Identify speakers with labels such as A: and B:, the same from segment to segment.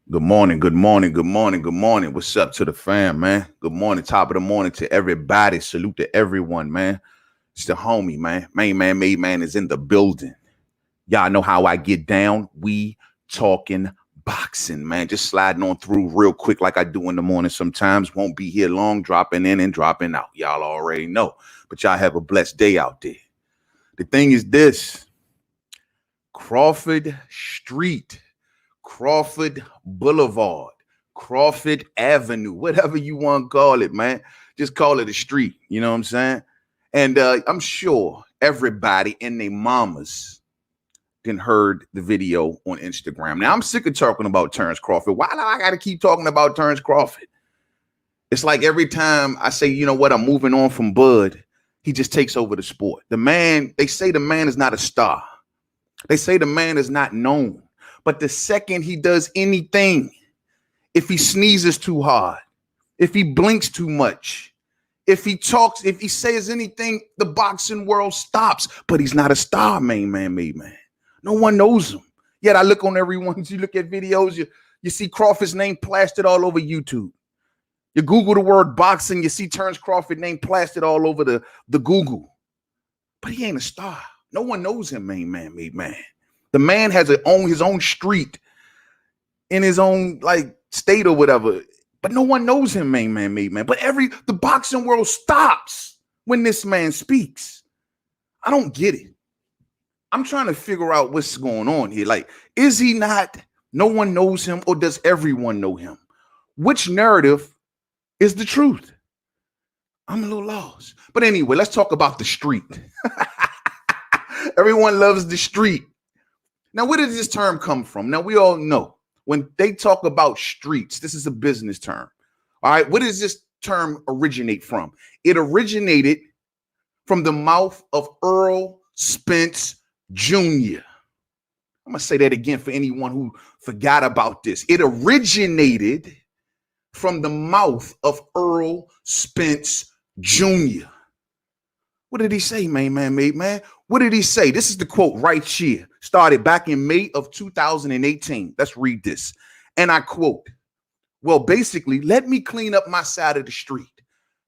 A: Good morning, good morning, good morning, good morning. What's up to the fam, man? Good morning, top of the morning to everybody. Salute to everyone, man. It's the homie, man. MainmanMademan is in the building. Y'all know how I get down. We talking boxing, man. Just sliding on through real quick like I do in the morning sometimes. Won't be here long, dropping in and dropping out. Y'all already know. But y'all have a blessed day out there. The thing is this. Crawford Street. Crawford Boulevard, Crawford Avenue, whatever you want to call it, man. Just call it a street. You know what I'm saying? And I'm sure everybody and their mamas then heard the video on Instagram. Now, I'm sick of talking about Terence Crawford. Why do I got to keep talking about Terence Crawford? It's like every time I say, you know what, I'm moving on from Bud, he just takes over the sport. The man, they say the man is not a star. They say the man is not known. But the second he does anything, if he sneezes too hard, if he blinks too much, if he talks, if he says anything, the boxing world stops. But he's not a star, MainmanMademan. No one knows him. Yet I look on everyone. You look at videos, you see Crawford's name plastered all over YouTube. You Google the word boxing, you see Terence Crawford name plastered all over the Google. But he ain't a star. No one knows him, MainmanMademan. The man has his own street in his own like state or whatever, but no one knows him, MainmanMademan. But the boxing world stops when this man speaks. I don't get it. I'm trying to figure out what's going on here. Like, is he not? No one knows him, or does everyone know him? Which narrative is the truth? I'm a little lost. But anyway, let's talk about the street. Everyone loves the street. Now, where does this term come from? Now, we all know when they talk about streets, this is a business term. All right. Where does this term originate from? It originated from the mouth of Earl Spence Jr. I'm going to say that again for anyone who forgot about this. It originated from the mouth of Earl Spence Jr. What did he say, MainmanMademan? What did he say? This is the quote right here. Started back in May of 2018. Let's read this. And I quote, well, basically, let me clean up my side of the street.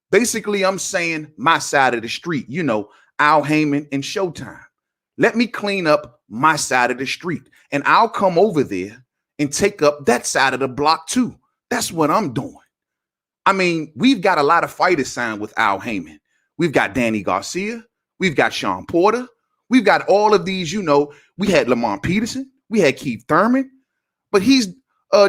A: Basically, I'm saying my side of the street, you know, Al Heyman and Showtime. Let me clean up my side of the street, and I'll come over there and take up that side of the block too. That's what I'm doing. I mean, we've got a lot of fighters signed with Al Heyman. We've got Danny Garcia. We've got Sean Porter. We've got all of these, you know, we had Lamont Peterson. We had Keith Thurman. But he's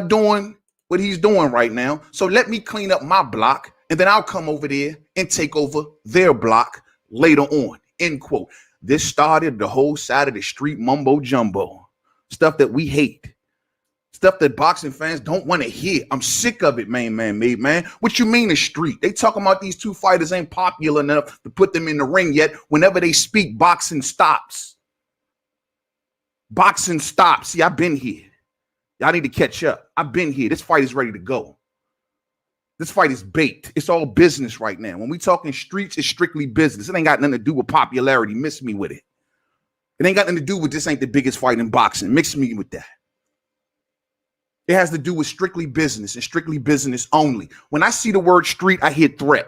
A: doing what he's doing right now. So let me clean up my block, and then I'll come over there and take over their block later on, end quote. This started the whole side of the street mumbo jumbo, stuff that we hate. Stuff that boxing fans don't want to hear. I'm sick of it, MainmanMademan. What you mean the street? They talking about these two fighters ain't popular enough to put them in the ring yet. Whenever they speak, boxing stops. Boxing stops. See, I've been here. Y'all need to catch up. I've been here. This fight is ready to go. This fight is baked. It's all business right now. When we talking streets, it's strictly business. It ain't got nothing to do with popularity. Miss me with it. It ain't got nothing to do with this ain't the biggest fight in boxing. Mix me with that. It has to do with strictly business and strictly business only. When I see the word street, I hear threat.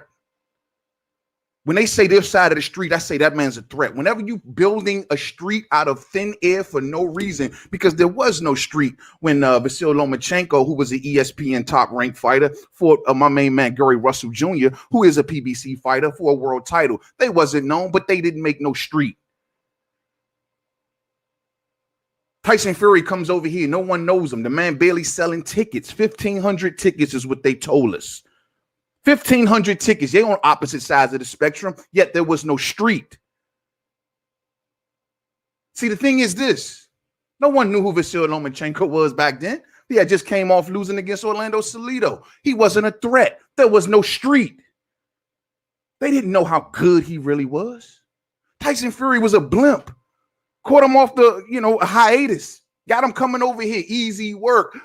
A: When they say their side of the street, I say that man's a threat. Whenever you building a street out of thin air for no reason, because there was no street when Vasyl Lomachenko, who was an ESPN top-ranked fighter, fought my main man, Gary Russell Jr., who is a PBC fighter for a world title. They wasn't known, but they didn't make no street. Tyson Fury comes over here. No one knows him. The man barely selling tickets. 1,500 tickets is what they told us. 1,500 tickets. They're on opposite sides of the spectrum, yet there was no street. See, the thing is this. No one knew who Vasyl Lomachenko was back then. He had just came off losing against Orlando Salido. He wasn't a threat. There was no street. They didn't know how good he really was. Tyson Fury was a blimp. Caught him off the, a hiatus. Got him coming over here. Easy work.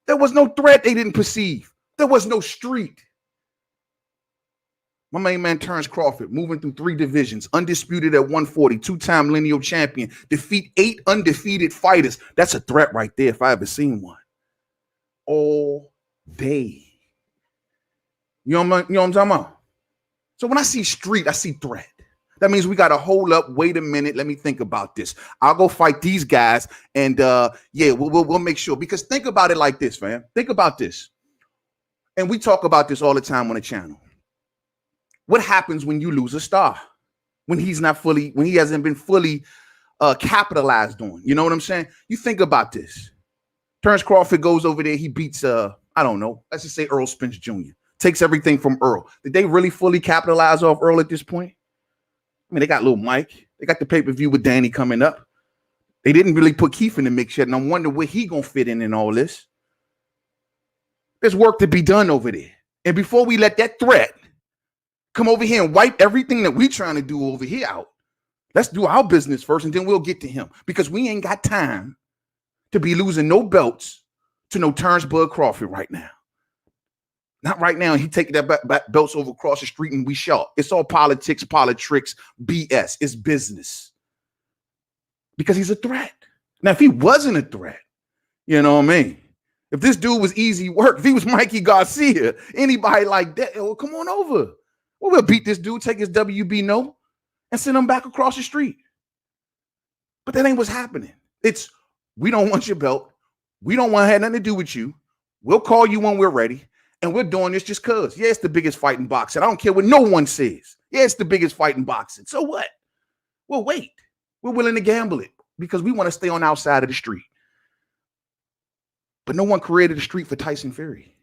A: There was no threat they didn't perceive. There was no street. My main man, Terence Crawford, moving through 3 divisions, undisputed at 140, 2-time lineal champion, defeat 8 undefeated fighters. That's a threat right there if I ever seen one. all day. You know what I'm talking about? So when I see street, I see threat. That means we got to hold up. Wait a minute. Let me think about this. I'll go fight these guys. And yeah, we'll make sure. Because think about it like this, fam. Think about this. And we talk about this all the time on the channel. What happens when you lose a star? When he hasn't been fully capitalized on. You know what I'm saying? You think about this. Terence Crawford goes over there. He beats, I don't know. Let's just say Earl Spence Jr. Takes everything from Earl. Did they really fully capitalize off Earl at this point? I mean, they got little Mike. They got the pay-per-view with Danny coming up. They didn't really put Keith in the mix yet, and I wonder where he gonna fit in all this. There's work to be done over there. And before we let that threat come over here and wipe everything that we trying to do over here out, let's do our business first, and then we'll get to him. Because we ain't got time to be losing no belts to no Terence Bud Crawford right now. Not right now. He taking that belts over across the street and we shot. It's all politics, BS. It's business. Because he's a threat. Now, if he wasn't a threat, you know what I mean? If this dude was easy work, if he was Mikey Garcia, anybody like that, well, come on over. Well, we'll beat this dude, take his WB no, and send him back across the street. But that ain't what's happening. It's, we don't want your belt. We don't want to have nothing to do with you. We'll call you when we're ready. And we're doing this just because. Yeah, it's the biggest fight in boxing. I don't care what no one says. Yeah, it's the biggest fight in boxing. So what? Well, wait. We're willing to gamble it because we want to stay on our side of the street. But no one created a street for Tyson Fury.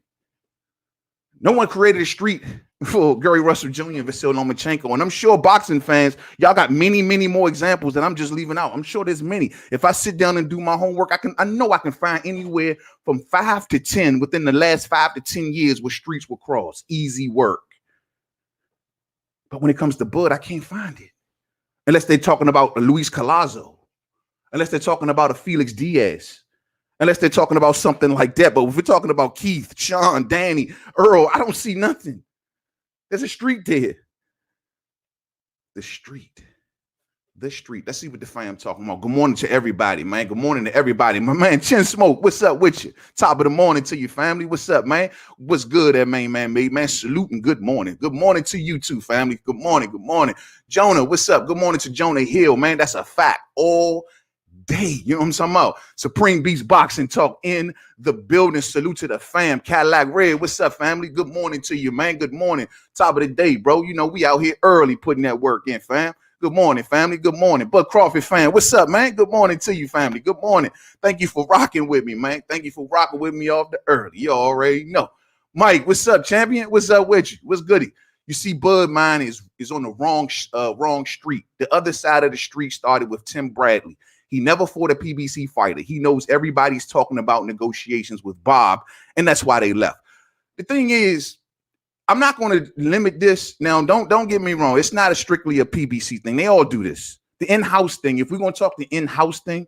A: No one created a street for Gary Russell Jr. and Vasyl Lomachenko. And I'm sure boxing fans, y'all got many, many more examples that I'm just leaving out. I'm sure there's many. If I sit down and do my homework, I know I can find anywhere from 5 to 10 within the last 5 to 10 years where streets were crossed. Easy work. But when it comes to Bud, I can't find it. Unless they're talking about a Luis Collazo. Unless they're talking about a Felix Diaz. Unless they're talking about something like that. But if we're talking about Keith, Sean, Danny, Earl, I don't see nothing. There's a street there. The street. The street. Let's see what the fam talking about. Good morning to everybody, man. Good morning to everybody. My man, Chin Smoke, what's up with you? Top of the morning to your family. What's up, man? What's good at MainmanMademan? Salute and good morning. Good morning to you too, family. Good morning. Good morning. Jonah, what's up? Good morning to Jonah Hill, man. That's a fact. All day. You know what I'm talking about? Supreme Beast Boxing Talk in the building. Salute to the fam. Cadillac Red, what's up, family? Good morning to you, man. Good morning. Top of the day, bro. You know, we out here early putting that work in, fam. Good morning, family. Good morning. Bud Crawford fan, what's up, man? Good morning to you, family. Good morning. Thank you for rocking with me, man. Thank you for rocking with me off the early. You already know. Mike, what's up, champion? What's up with you? What's goody? You see, Bud mine is on the wrong street. The other side of the street started with Tim Bradley. He never fought a PBC fighter. He knows everybody's talking about negotiations with Bob, and that's why they left. The thing is, I'm not going to limit this. Now, don't get me wrong. It's not strictly a PBC thing. They all do this. The in-house thing, if we're going to talk the in-house thing,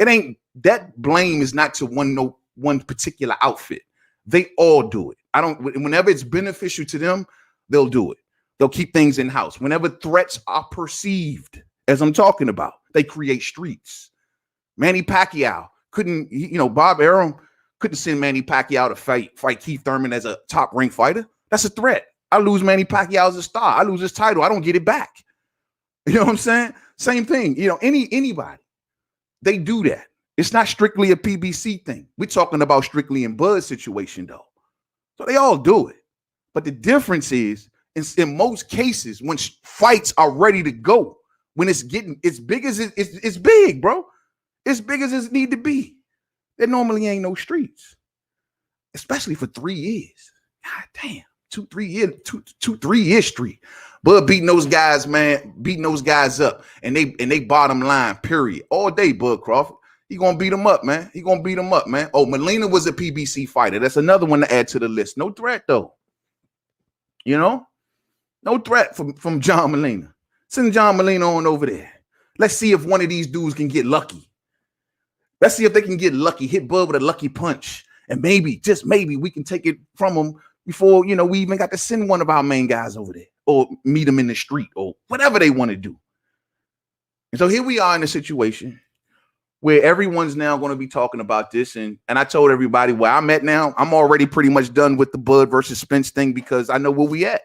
A: it ain't, that blame is not to one particular outfit. They all do it. Whenever it's beneficial to them, they'll do it. They'll keep things in-house. Whenever threats are perceived, as I'm talking about, they create streets. Manny Pacquiao couldn't, Bob Arum couldn't send Manny Pacquiao to fight Keith Thurman as a top rank fighter. That's a threat. I lose Manny Pacquiao as a star. I lose his title. I don't get it back. You know what I'm saying? Same thing. Anybody, they do that. It's not strictly a PBC thing. We're talking about strictly in Bud's situation, though. So they all do it. But the difference is, in most cases, when fights are ready to go, when it's getting as big as it's big, bro. As big as it need to be. There normally ain't no streets. Especially for 3 years. God damn. 3 year street. Bud beating those guys, man, beating those guys up. And they bottom line, period. All day, Bud Crawford. He gonna beat them up, man. He gonna beat them up, man. Oh, Molina was a PBC fighter. That's another one to add to the list. No threat, though. No threat from John Molina. Send John Molina on over there. Let's see if one of these dudes can get lucky. Let's see if they can get lucky, hit Bud with a lucky punch. And maybe, just maybe, we can take it from him before, we even got to send one of our main guys over there or meet him in the street or whatever they want to do. And so here we are in a situation where everyone's now going to be talking about this. And I told everybody where I'm at now. I'm already pretty much done with the Bud versus Spence thing because I know where we at.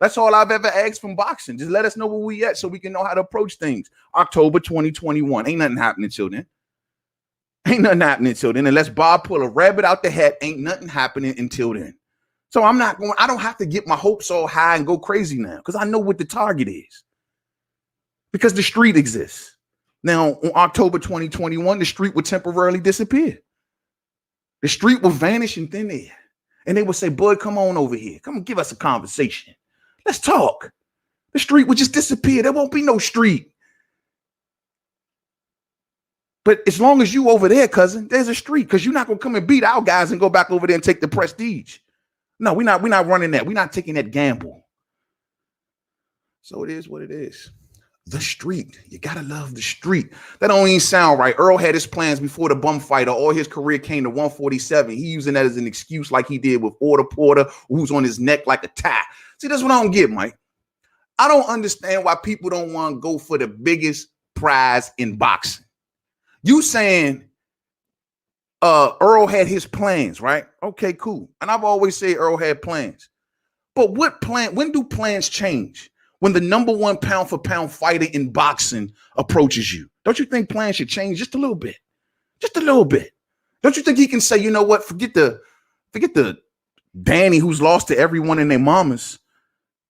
A: That's all I've ever asked from boxing. Just let us know where we at so we can know how to approach things. October 2021. Ain't nothing happening until then. Ain't nothing happening until then. Unless Bob pull a rabbit out the hat, ain't nothing happening until then. So I don't have to get my hopes all high and go crazy now because I know what the target is. Because the street exists. Now, on October 2021, the street would temporarily disappear. The street will vanish in thin air. And they would say, Bud, come on over here. Come give us a conversation. Let's talk. The street would just disappear. There won't be no street. But as long as you over there, cousin, there's a street because you're not going to come and beat our guys and go back over there and take the prestige. No, we're not running that. We're not taking that gamble. So it is what it is. The street. You got to love the street. That don't even sound right. Earl had his plans before the bum fighter. All his career came to 147. He using that as an excuse like he did with Order Porter, who's on his neck like a tie. See, that's what I don't get, Mike. I don't understand why people don't want to go for the biggest prize in boxing. You saying Earl had his plans, right? Okay, cool. And I've always said Earl had plans. But when do plans change? When the number one pound for pound fighter in boxing approaches you, don't you think plans should change just a little bit? Just a little bit. Don't you think he can say, you know what? Forget the Danny who's lost to everyone and their mamas.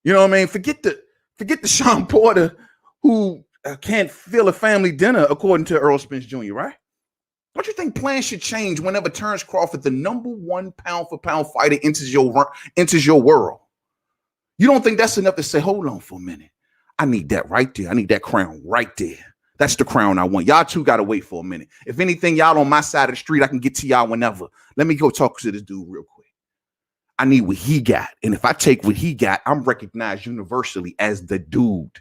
A: You know what I mean? Forget the Sean Porter who can't fill a family dinner, according to Earl Spence Jr., right? Don't you think plans should change whenever Terence Crawford, the number one pound for pound fighter, enters your world? You don't think that's enough to say, hold on for a minute. I need that right there. I need that crown right there. That's the crown I want. Y'all two got to wait for a minute. If anything, y'all on my side of the street, I can get to y'all whenever. Let me go talk to this dude real quick. I need what he got. And if I take what he got, I'm recognized universally as the dude.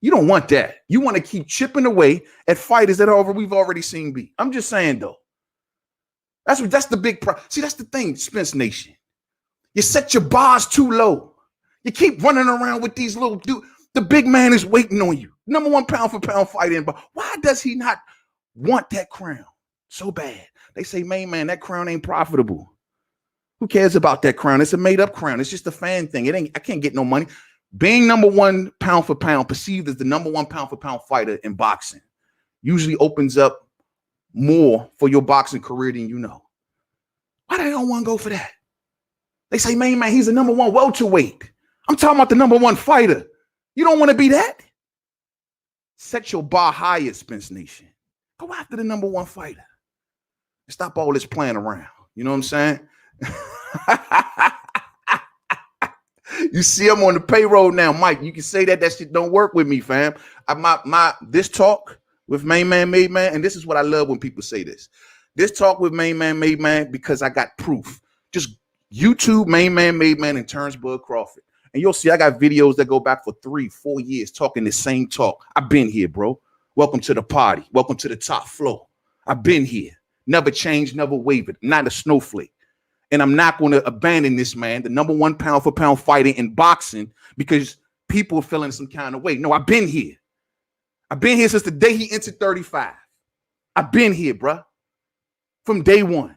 A: You don't want that. You want to keep chipping away at fighters that we've already seen beat. I'm just saying, though. That's the big problem. See, that's the thing, Spence Nation. You set your bars too low. You keep running around with these little dudes. The big man is waiting on you. Number one pound for pound fighter. But why does he not want that crown so bad? They say, man, that crown ain't profitable. Who cares about that crown? It's a made-up crown. It's just a fan thing. I can't get no money. Being number one pound for pound, perceived as the number one pound for pound fighter in boxing, usually opens up more for your boxing career than you know. Why they don't want to go for that? They say, man, he's the number one welterweight. I'm talking about the number one fighter. You don't want to be that? Set your bar higher, Spence Nation. Go after the number one fighter. Stop all this playing around. You know what I'm saying? You see, I'm on the payroll now, Mike. You can say that shit don't work with me, fam. This talk with MainmanMademan, and this is what I love when people say this. This talk with MainmanMademan because I got proof. Just YouTube MainmanMademan and Terence Bud Crawford. And you'll see I got videos that go back for 3-4 years talking the same talk. I've been here, bro. Welcome to the party. Welcome to the top floor. I've been here. Never changed, never wavered. Not a snowflake. And I'm not going to abandon this man, the number one pound for pound fighter in boxing, because people are feeling some kind of way. No, I've been here. I've been here since the day he entered 35. I've been here, bro. From day one.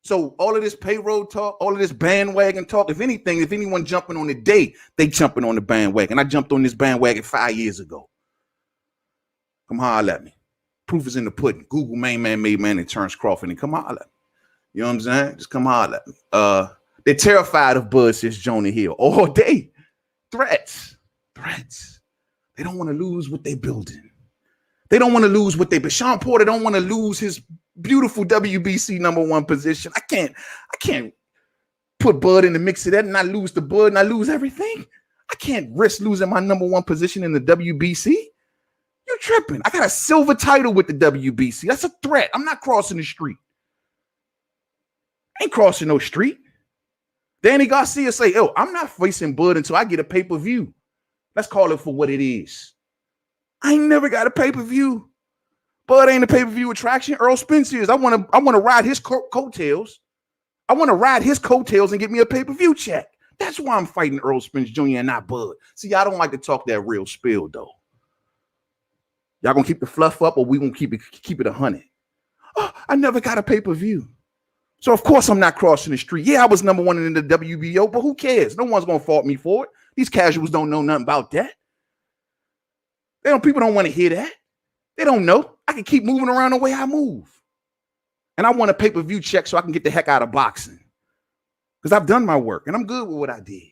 A: So all of this payroll talk, all of this bandwagon talk, if anything, if anyone jumping on the day, they jumping on the bandwagon. I jumped on this bandwagon 5 years ago. Come holler at me. Proof is in the pudding. Google MainmanMademan and Terence Crawford and come holler at me. You know what I'm saying? Just come holler at me. They're terrified of Bud, says Jonah Hill, all day. Threats. They don't want to lose what they're building. They don't want to lose what but Sean Porter don't want to lose his beautiful WBC number one position. I can't put Bud in the mix of that and not lose the Bud and I lose everything. I can't risk losing my number one position in the WBC. You're tripping. I got a silver title with the WBC. That's a threat. I'm not crossing the street. I ain't crossing no street. Danny Garcia say, oh, I'm not facing Bud until I get a pay-per-view. Let's call it for what it is. I ain't never got a pay-per-view. Bud ain't a pay-per-view attraction. Earl Spence is. I want to ride his coattails. I want to ride his coattails and get me a pay-per-view check. That's why I'm fighting Earl Spence Jr. and not Bud. See, I don't like to talk that real spill, though. Y'all gonna keep the fluff up, or we gonna keep it 100? Oh, I never got a pay-per-view. So of course I'm not crossing the street. Yeah, I was number 1 in the WBO, but who cares? No one's gonna fault me for it. These casuals don't know nothing about that. People don't want to hear that. They don't know. I can keep moving around the way I move. And I want a pay-per-view check so I can get the heck out of boxing. Because I've done my work and I'm good with what I did.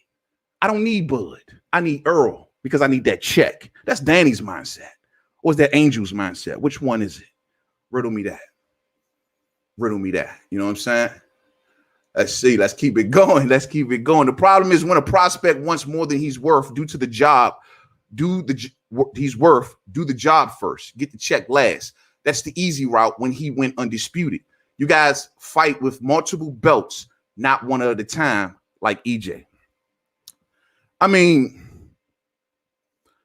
A: I don't need Bud. I need Earl because I need that check. That's Danny's mindset. Or is that Angel's mindset? Which one is it? Riddle me that. Riddle me that. You know what I'm saying? Let's see. Let's keep it going. Let's keep it going. The problem is when a prospect wants more than he's worth due to the job, do the job first. Get the check last. That's the easy route when he went undisputed. You guys fight with multiple belts, not one at a time like EJ. I mean,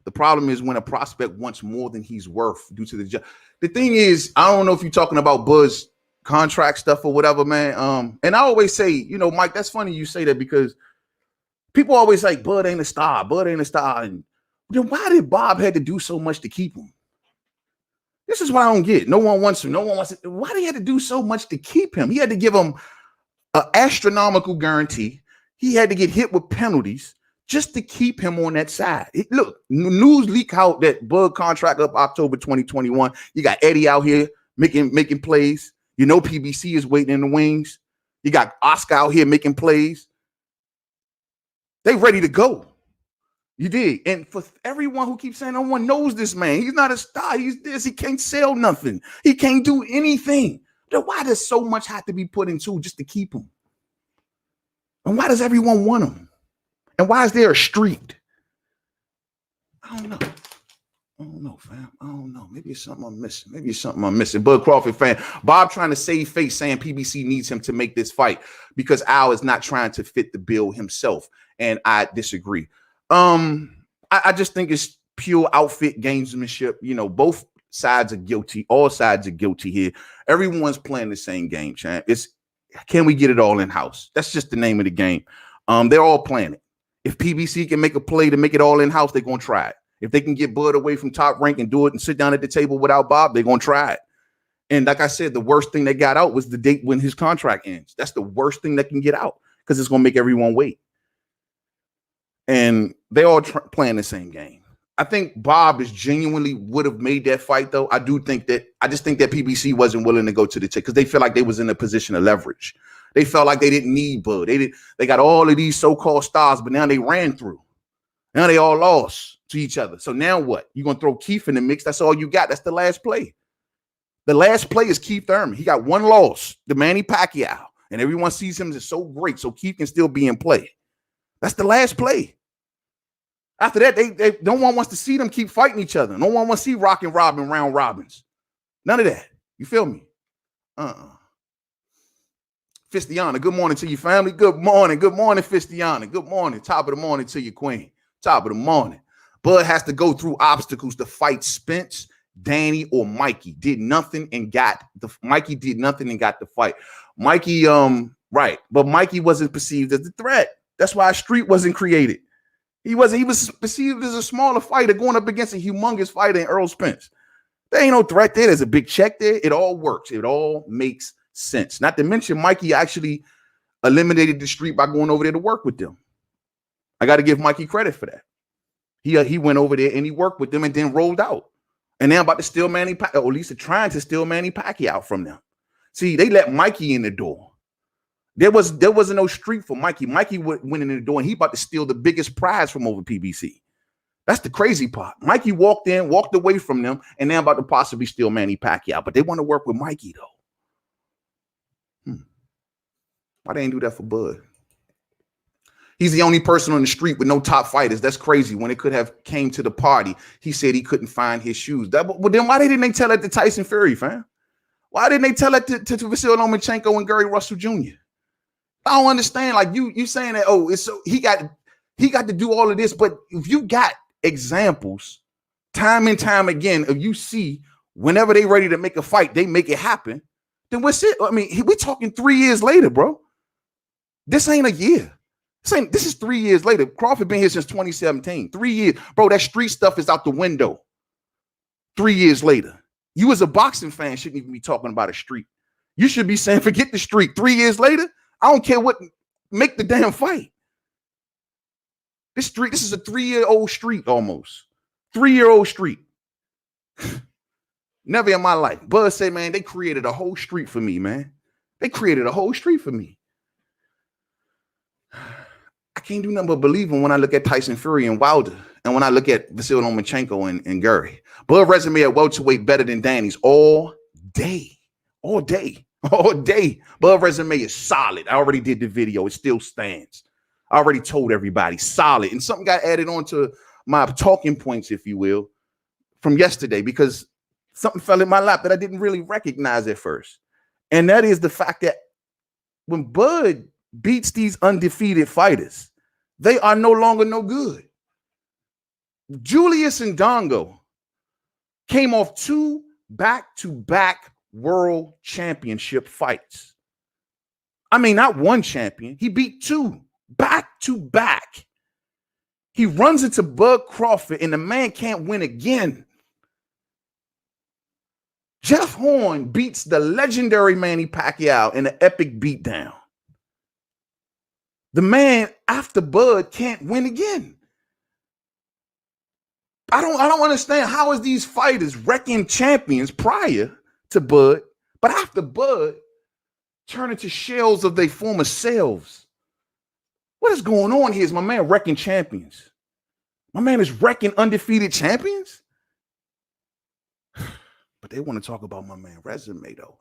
A: the problem is when a prospect wants more than he's worth due to the job. The thing is, I don't know if you're talking about Buzz contract stuff or whatever, man. And I always say, you know, Mike, that's funny you say that because people always say Bud ain't a star. Bud ain't a star. And then why did Bob had to do so much to keep him? This is what I don't get. No one wants him. No one wants it. Why did he have to do so much to keep him? He had to give him an astronomical guarantee. He had to get hit with penalties just to keep him on that side. Look, news leak out that Bud contract up October 2021. You got Eddie out here making plays. You know PBC is waiting in the wings. You got Oscar out here making plays. They ready to go. You did. And for everyone who keeps saying no one knows this man, he's not a star. He's this. He can't sell nothing. He can't do anything. Then why does so much have to be put into just to keep him? And why does everyone want him? And why is there a street? I don't know. I don't know, fam. I don't know. Maybe it's something I'm missing. Maybe it's something I'm missing. Bud Crawford fan. Bob trying to save face saying PBC needs him to make this fight because Al is not trying to fit the bill himself. And I disagree. I just think it's pure outfit gamesmanship. You know, both sides are guilty. All sides are guilty here. Everyone's playing the same game, champ. It's can we get it all in house? That's just the name of the game. They're all playing it. If PBC can make a play to make it all in house, they're gonna try it. If they can get Bud away from Top Rank and do it and sit down at the table without Bob, they're gonna try it. And like I said, the worst thing that got out was the date when his contract ends. That's the worst thing that can get out because it's gonna make everyone wait. And they all playing the same game. I think Bob is genuinely would have made that fight, though. I just think that PBC wasn't willing to go to the check because they feel like they was in a position of leverage. They felt like they didn't need Bud. They got all of these so-called stars, but now they ran through. Now they all lost to each other. So now what? You're going to throw Keith in the mix. That's all you got. That's the last play. The last play is Keith Thurman. He got one loss, the Manny Pacquiao. And everyone sees him as so great, so Keith can still be in play. That's the last play. After that, they no one wants to see them keep fighting each other. No one wants to see Rock and Robin round robins. None of that. You feel me? Fistiana, good morning to your family. Good morning. Good morning, Fistiana. Good morning. Top of the morning to your queen. Top of the morning. Bud has to go through obstacles to fight Spence, Danny, or Mikey. Mikey did nothing and got the fight. Mikey, right. But Mikey wasn't perceived as a threat. That's why Street wasn't created. He was perceived as a smaller fighter going up against a humongous fighter in Earl Spence. There ain't no threat there. There's a big check there. It all works. It all makes sense. Not to mention Mikey actually eliminated the Street by going over there to work with them. I got to give Mikey credit for that. He went over there and he worked with them and then rolled out. And now about to steal Manny Pacquiao, or at least trying to steal Manny Pacquiao from them. See, they let Mikey in the door. There wasn't no street for Mikey. Mikey went in the door and he about to steal the biggest prize from over PBC. That's the crazy part. Mikey walked away from them, and now about to possibly steal Manny Pacquiao. But they want to work with Mikey, though. Why they ain't do that for Bud? He's the only person on the street with no top fighters. That's crazy. When it could have came to the party, he said he couldn't find his shoes. Well, then why didn't they tell that to Tyson Fury, fam? Why didn't they tell that to Vasily Lomachenko and Gary Russell Jr.? I don't understand. Like you saying that, oh, it's so he got to do all of this, but if you got examples time and time again, if you see whenever they ready to make a fight, they make it happen, then what's it? I mean, we're talking 3 years later, bro. This ain't a year. This is 3 years later. Crawford been here since 2017. 3 years. Bro, that street stuff is out the window. 3 years later. You as a boxing fan shouldn't even be talking about a streak. You should be saying, forget the streak. 3 years later, I don't care what, make the damn fight. This is a 3-year-old streak almost. 3-year-old streak. Never in my life. Bud said, man, they created a whole street for me, man. They created a whole street for me. I can't do nothing but believe him when I look at Tyson Fury and Wilder, and when I look at Vasily Lomachenko and Gary. Bud resume at welterweight better than Danny's all day. All day. All day. Bud resume is solid. I already did the video. It still stands. I already told everybody. Solid. And something got added on to my talking points, if you will, from yesterday, because something fell in my lap that I didn't really recognize at first. And that is the fact that when Bud beats these undefeated fighters, they are no longer no good. Julius and Dongo came off 2 back-to-back world championship fights. I mean, not one champion. He beat 2 back-to-back. He runs into Bud Crawford, and the man can't win again. Jeff Horn beats the legendary Manny Pacquiao in an epic beatdown. The man after Bud can't win again. I don't understand, how is these fighters wrecking champions prior to Bud, but after Bud turn into shells of their former selves? What is going on here? Is my man wrecking champions? My man is wrecking undefeated champions? But they want to talk about my man resume, though.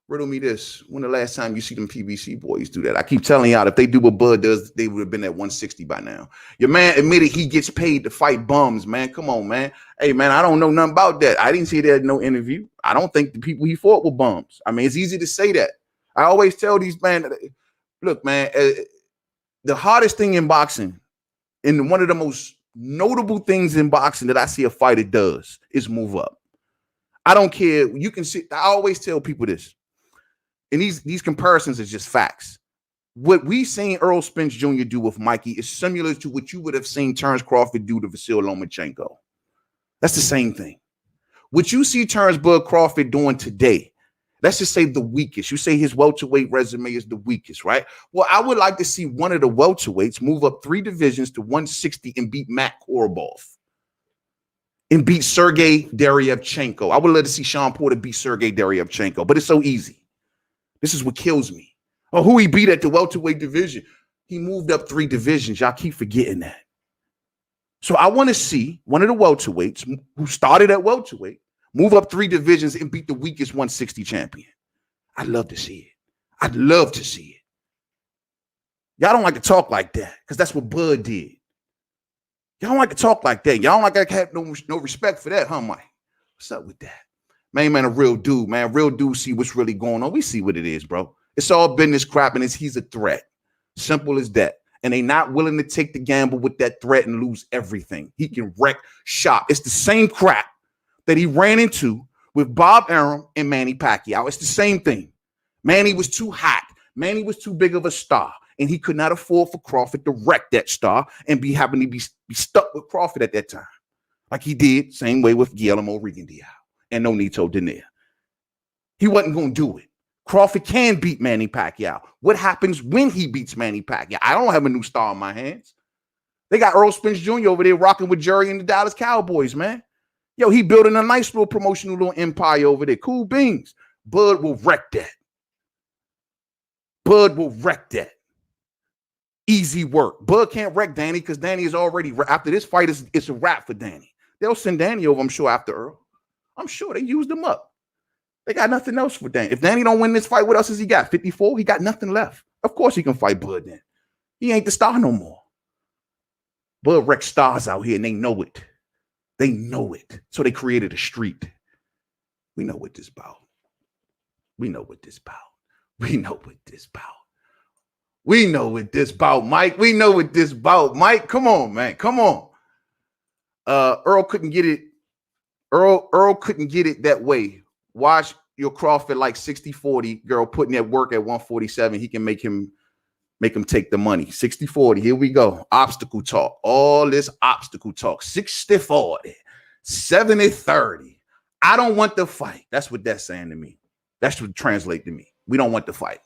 A: Riddle me this. When the last time you see them PBC boys do that? I keep telling y'all, if they do what Bud does, they would have been at 160 by now. Your man admitted he gets paid to fight bums, man. Come on, man. Hey, man, I don't know nothing about that. I didn't see that in no interview. I don't think the people he fought were bums. I mean, it's easy to say that. I always tell these, man, look, man, the hardest thing in boxing, and one of the most notable things in boxing that I see a fighter does, is move up. I don't care. You can see, I always tell people this. And these comparisons are just facts. What we seen Earl Spence Jr. do with Mikey is similar to what you would have seen Terence Crawford do to Vasily Lomachenko. That's the same thing. What you see Terence Bud Crawford doing today, let's just say the weakest. You say his welterweight resume is the weakest, right? Well, I would like to see one of the welterweights move up 3 divisions to 160 and beat Matt Korobov and beat Sergey Deryevchenko. I would love to see Sean Porter beat Sergey Deryevchenko, but it's so easy. This is what kills me. Oh, who he beat at the welterweight division? He moved up 3 divisions. Y'all keep forgetting that. So I want to see one of the welterweights who started at welterweight move up 3 divisions and beat the weakest 160 champion. I'd love to see it. I'd love to see it. Y'all don't like to talk like that because that's what Bud did. Y'all don't like to talk like that. Y'all don't like to have no respect for that, huh, Mike? What's up with that? Man, a real dude, man. Real dude see what's really going on. We see what it is, bro. It's all business crap, and he's a threat. Simple as that. And they not willing to take the gamble with that threat and lose everything. He can wreck shop. It's the same crap that he ran into with Bob Arum and Manny Pacquiao. It's the same thing. Manny was too hot. Manny was too big of a star, and he could not afford for Crawford to wreck that star and be having to be stuck with Crawford at that time. Like he did, same way with Guillermo Rigondeaux and Nonito Donaire. He wasn't going to do it. Crawford can beat Manny Pacquiao. What happens when he beats Manny Pacquiao? I don't have a new star in my hands. They got Earl Spence Jr. over there rocking with Jerry and the Dallas Cowboys, man. Yo, he building a nice little promotional little empire over there. Cool beans. Bud will wreck that. Bud will wreck that. Easy work. Bud can't wreck Danny because Danny is already, after this fight, it's a wrap for Danny. They'll send Danny over, I'm sure, after Earl. I'm sure they used him up. They got nothing else for Danny. If Danny don't win this fight, what else has he got? 54? He got nothing left. Of course he can fight Bud then. He ain't the star no more. Bud wrecks stars out here, and they know it. They know it. So they created a street. We know what this about. We know what this about. We know what this about. We know what this about, Mike. We know what this about, Mike. Come on, man. Come on. Earl couldn't get it. Earl couldn't get it that way. Watch your Crawford like 60-40, girl, putting that work at 147. He can make him take the money. 60-40. Here we go. Obstacle talk. All this obstacle talk. 60-40. 70-30. I don't want the fight. That's what that's saying to me. That's what translate to me. We don't want the fight.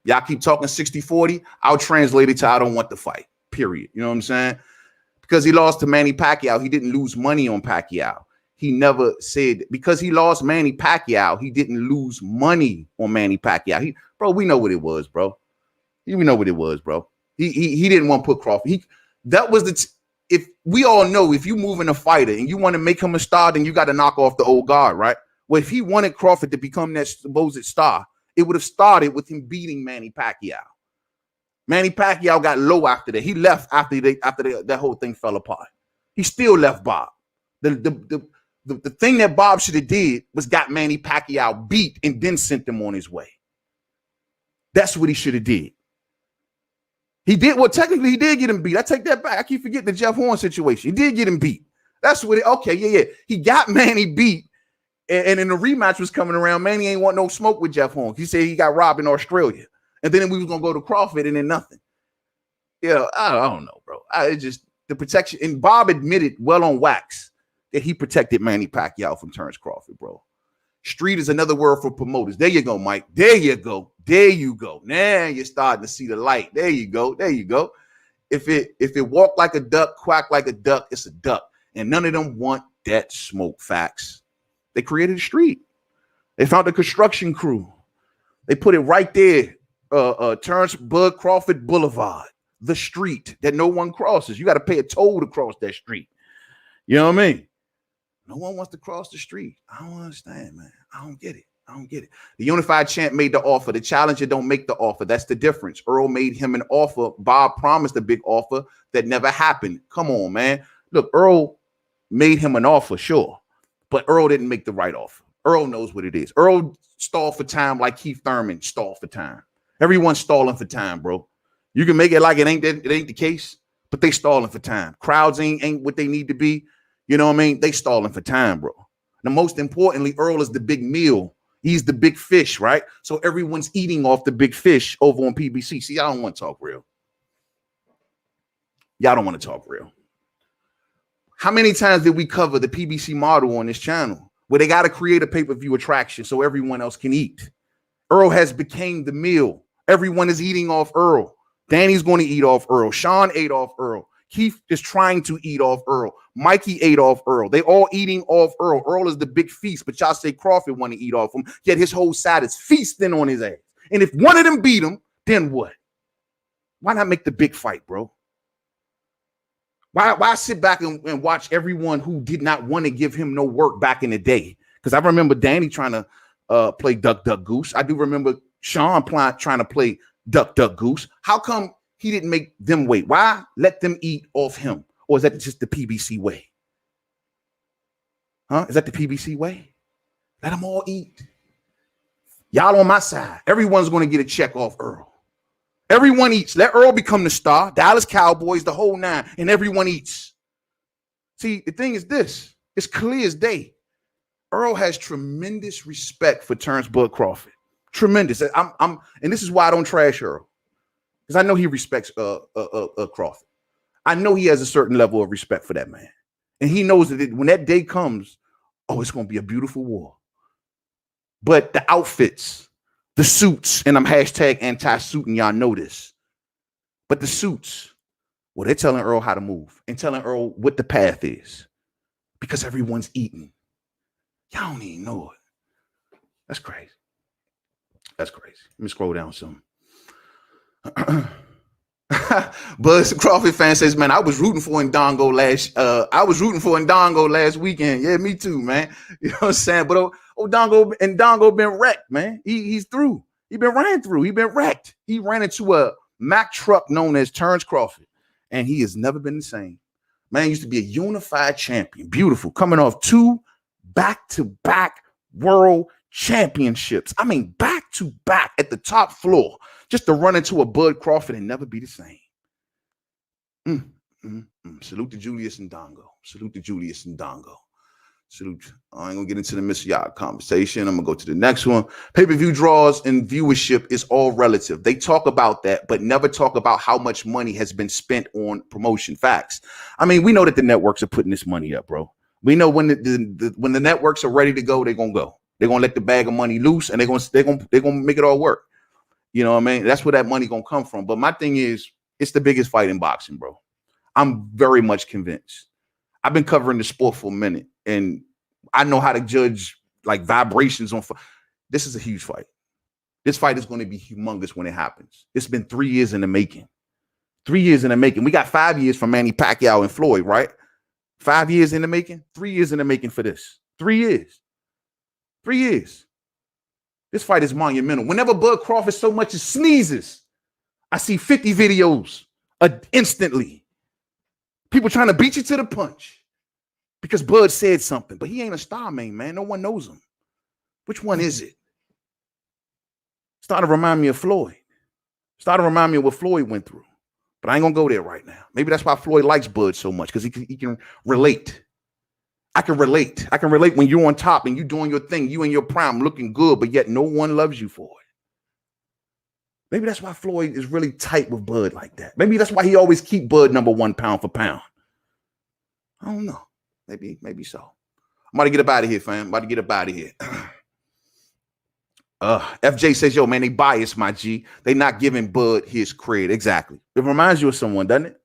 A: Y'all keep talking 60-40. I'll translate it to I don't want the fight. Period. You know what I'm saying? Because he lost to Manny Pacquiao, he didn't lose money on Pacquiao. He never said because he lost Manny Pacquiao, he didn't lose money on Manny Pacquiao. Bro, we know what it was, bro. We know what it was, bro. He didn't want to put Crawford. That was the if we all know if you move in a fighter and you want to make him a star, then you got to knock off the old guard, right? Well, if he wanted Crawford to become that supposed star, it would have started with him beating Manny Pacquiao. Manny Pacquiao got low after that. He left after that whole thing fell apart. He still left Bob. The thing that Bob should have did was got Manny Pacquiao beat and then sent him on his way. That's what he should have did. He did well. Technically, he did get him beat. I take that back. I keep forgetting the Jeff Horn situation. He did get him beat. That's what. Okay, yeah. He got Manny beat, and then the rematch was coming around. Manny ain't want no smoke with Jeff Horn. He said he got robbed in Australia, and then we was gonna go to Crawford, and then nothing. Yeah, I don't know, bro. It's just the protection. And Bob admitted well on wax that he protected Manny Pacquiao from Terence Crawford, bro. Street is another word for promoters. There you go, Mike. There you go. There you go. Now you're starting to see the light. There you go. There you go. If it walk like a duck, quack like a duck, it's a duck. And none of them want that smoke. Facts. They created a street. They found a construction crew. They put it right there. Terrence Bud Crawford Boulevard, the street that no one crosses. You got to pay a toll to cross that street. You know what I mean? No one wants to cross the street. I don't understand, man. I don't get it. The unified champ made the offer. The challenger don't make the offer. That's the difference. Earl made him an offer. Bob promised a big offer that never happened. Come on, man. Look, Earl made him an offer, sure, but Earl didn't make the right offer. Earl knows what it is. Earl stalled for time like Keith Thurman stalled for time. Everyone's stalling for time, bro. You can make it like it ain't the case, but they stalling for time. Crowds ain't what they need to be. You know what I mean? They stalling for time, bro. Now, most importantly, Earl is the big meal. He's the big fish, right? So everyone's eating off the big fish over on PBC. See, y'all don't want to talk real. Y'all don't want to talk real. How many times did we cover the PBC model on this channel where they got to create a pay-per-view attraction so everyone else can eat? Earl has become the meal. Everyone is eating off Earl. Danny's going to eat off Earl. Sean ate off Earl. Keith is trying to eat off Earl. Mikey ate off Earl. They all eating off Earl. Earl is the big feast, but y'all say Crawford want to eat off him. Yet his whole side is feasting on his ass. And if one of them beat him, then what? Why not make the big fight, bro? Why sit back and watch everyone who did not want to give him no work back in the day? Because I remember Danny trying to play Duck, Duck, Goose. I do remember Sean trying to play Duck, Duck, Goose. How come he didn't make them wait? Why let them eat off him? Or is that just the PBC way? Huh? Is that the PBC way? Let them all eat. Y'all on my side. Everyone's going to get a check off Earl. Everyone eats. Let Earl become the star. Dallas Cowboys, the whole nine, and everyone eats. See, the thing is this. It's clear as day. Earl has tremendous respect for Terrence Bud Crawford. Tremendous. And this is why I don't trash Earl. Because I know he respects Crawford. I know he has a certain level of respect for that man. And he knows that when that day comes, oh, it's going to be a beautiful war. But the outfits, the suits, and I'm hashtag anti-suit, and y'all know this. But the suits, well, they're telling Earl how to move and telling Earl what the path is. Because everyone's eating. Y'all don't even know it. That's crazy. That's crazy. Let me scroll down some. Buzz Crawford fan says, man, I was rooting for Ndongo last weekend. Yeah, me too, man. You know what I'm saying? But Ndongo been wrecked, man. He's through. He been ran through. He been wrecked. He ran into a Mack truck known as Terrence Crawford, and he has never been the same. Man used to be a unified champion. Beautiful. Coming off 2 back-to-back world championships. I mean, back-to-back at the top floor. Just to run into a Bud Crawford and never be the same. Salute to Julius Ndongo. Salute to Julius Ndongo. Salute. I ain't gonna get into the Mr. Yacht conversation. I'm gonna go to the next one. Pay-per-view draws and viewership is all relative. They talk about that, but never talk about how much money has been spent on promotion. Facts. I mean, we know that the networks are putting this money up, bro. We know when when the networks are ready to go, they're gonna go. They're gonna let the bag of money loose, and they're gonna make it all work. You know what I mean? That's where that money gonna come from. But my thing is, it's the biggest fight in boxing, bro. I'm very much convinced. I've been covering the sport for a minute, and I know how to judge like vibrations on. This is a huge fight. This fight is going to be humongous when it happens. It's been 3 years in the making. 3 years in the making. We got 5 years from Manny Pacquiao and Floyd, right? 5 years in the making. 3 years in the making for this. 3 years. 3 years. This fight is monumental. Whenever Bud Crawford so much as sneezes, I see 50 videos instantly. People trying to beat you to the punch because Bud said something, but he ain't a star, man. No one knows him. Which one is it? Started to remind me of Floyd. Started to remind me of what Floyd went through. But I ain't gonna go there right now. Maybe that's why Floyd likes Bud so much, because he can relate. I can relate. I can relate when you're on top and you doing your thing, you in your prime, looking good, but yet no one loves you for it. Maybe that's why Floyd is really tight with Bud like that. Maybe that's why he always keep Bud #1 pound for pound. I don't know. Maybe so. I'm about to get up out of here, fam. I'm about to get up out of here. FJ says, yo, man, they biased, my G. They not giving Bud his credit. Exactly. It reminds you of someone, doesn't it?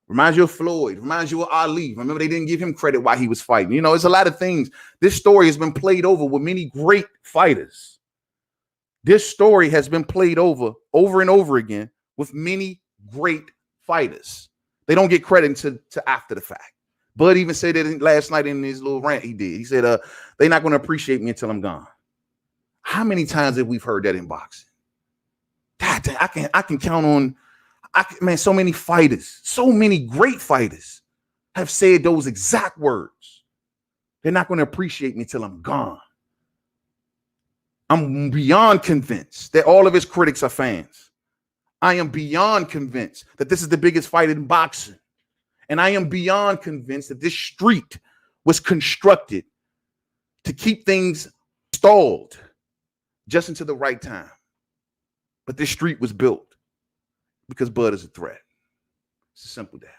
A: Reminds you of Floyd. Reminds you of Ali. Remember, they didn't give him credit while he was fighting. You know, it's a lot of things. This story has been played over with many great fighters. This story has been played over and over again with many great fighters. They don't get credit until after the fact. Bud even said that last night in his little rant he did. He said, they're not going to appreciate me until I'm gone. How many times have we heard that in boxing? God damn, I can count on, man, so many fighters, so many great fighters have said those exact words. They're not going to appreciate me till I'm gone. I'm beyond convinced that all of his critics are fans. I am beyond convinced that this is the biggest fight in boxing. And I am beyond convinced that this street was constructed to keep things stalled just into the right time. But this street was built because Bud is a threat. It's as simple as that.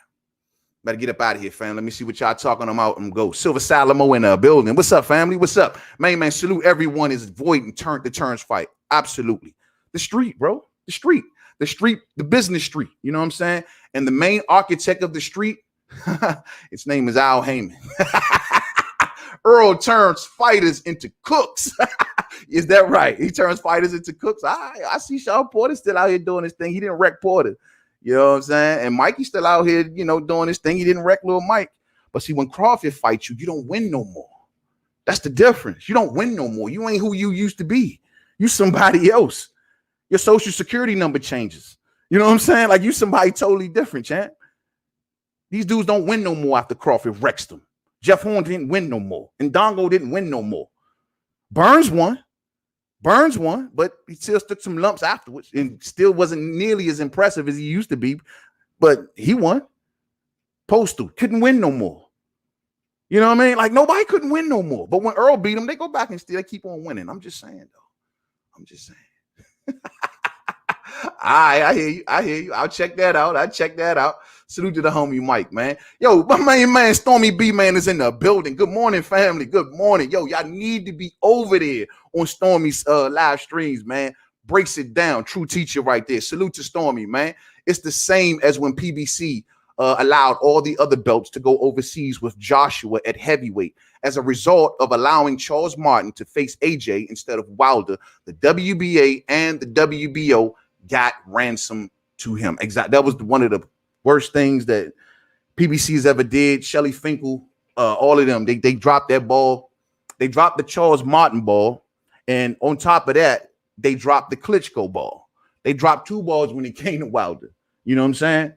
A: Better get up out of here, fam. Let me see what y'all talking about and go. Silver Salamo in the building. What's up, family? What's up? Man, salute everyone is avoiding the Terrence fight. Absolutely. The street, bro. The street. The street, the business street. You know what I'm saying? And the main architect of the street, his name is Al Heyman. Earl turns fighters into cooks. Is that right? He turns fighters into cooks. I see Sean Porter still out here doing his thing. He didn't wreck Porter. You know what I'm saying? And Mikey's still out here, you know, doing his thing. He didn't wreck little Mike. But see, when Crawford fights you, you don't win no more. That's the difference. You don't win no more. You ain't who you used to be. You somebody else. Your social security number changes. You know what I'm saying? Like, you somebody totally different, champ. These dudes don't win no more after Crawford wrecks them. Jeff Horn didn't win no more. And Dongo didn't win no more. Burns won, but he still took some lumps afterwards and still wasn't nearly as impressive as he used to be. But he won. Postal couldn't win no more. You know what I mean? Like, nobody couldn't win no more. But when Earl beat him, they go back and still keep on winning. I'm just saying, though. I'm just saying. I hear you. I hear you. I'll check that out. Salute to the homie Mike, man. Yo, my main man, Stormy B, man, is in the building. Good morning, family. Good morning. Yo, y'all need to be over there on Stormy's live streams, man. Breaks it down. True teacher right there. Salute to Stormy, man. It's the same as when PBC allowed all the other belts to go overseas with Joshua at heavyweight. As a result of allowing Charles Martin to face AJ instead of Wilder, the WBA and the WBO got ransom to him. Exactly. That was one of the worst things that PBC's ever did. Shelly Finkel, all of them, they dropped that ball. They dropped the Charles Martin ball. And on top of that, they dropped the Klitschko ball. They dropped 2 balls when it came to Wilder. You know what I'm saying?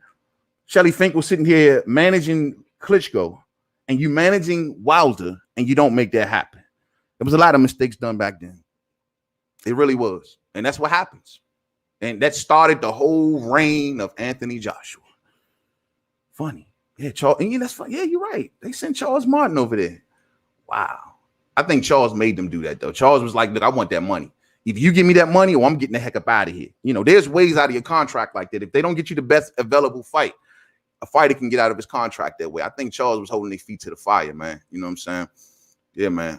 A: Shelly Finkel sitting here managing Klitschko, and you managing Wilder, and you don't make that happen. There was a lot of mistakes done back then. It really was. And that's what happens. And that started the whole reign of Anthony Joshua. Funny. Yeah, Charles. And yeah, that's funny. Yeah, you're right. They sent Charles Martin over there. Wow. I think Charles made them do that, though. Charles was like, look, I want that money. If you give me that money, or I'm getting the heck up out of here. You know, there's ways out of your contract like that. If they don't get you the best available fight, a fighter can get out of his contract that way. I think Charles was holding their feet to the fire, man. You know what I'm saying? Yeah, man.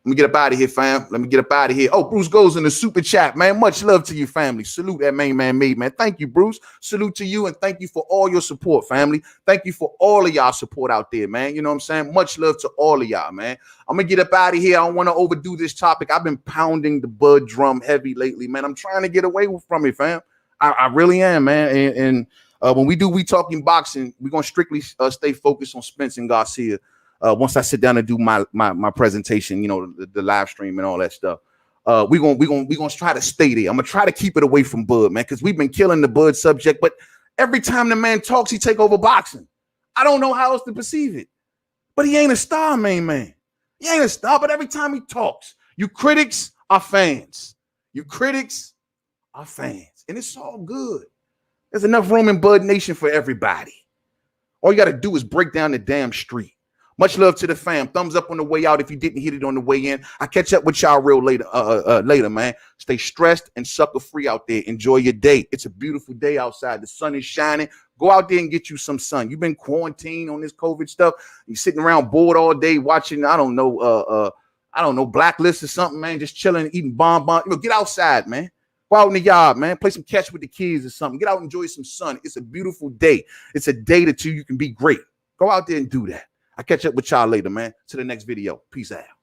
A: Let me get up out of here, fam. Let me get up out of here. Oh, Bruce goes in the super chat, man. Much love to your family. Salute that MainmanMademan. Thank you, Bruce. Salute to you, and thank you for all your support, family. Thank you for all of y'all support out there, man. You know what I'm saying? Much love to all of y'all, man. I'm going to get up out of here. I don't want to overdo this topic. I've been pounding the bud drum heavy lately, man. I'm trying to get away from it, fam. I really am, man. And when we talking boxing, we're going to strictly stay focused on Spence and Garcia. Once I sit down and do my presentation, you know, the live stream and all that stuff, we're gonna try to stay there. I'm gonna try to keep it away from Bud, man, because we've been killing the Bud subject. But every time the man talks, he take over boxing. I don't know how else to perceive it. But he ain't a star, man. He ain't a star. But every time he talks, you critics are fans. You critics are fans, and it's all good. There's enough room in Bud Nation for everybody. All you got to do is break down the damn street. Much love to the fam. Thumbs up on the way out if you didn't hit it on the way in. I catch up with y'all real later, man. Stay stressed and sucker free out there. Enjoy your day. It's a beautiful day outside. The sun is shining. Go out there and get you some sun. You've been quarantined on this COVID stuff. You're sitting around bored all day watching, I don't know, Blacklist or something, man. Just chilling, eating bonbon. You know, get outside, man. Go out in the yard, man. Play some catch with the kids or something. Get out and enjoy some sun. It's a beautiful day. It's a day that you can be great. Go out there and do that. I'll catch up with y'all later, man. To the next video. Peace out.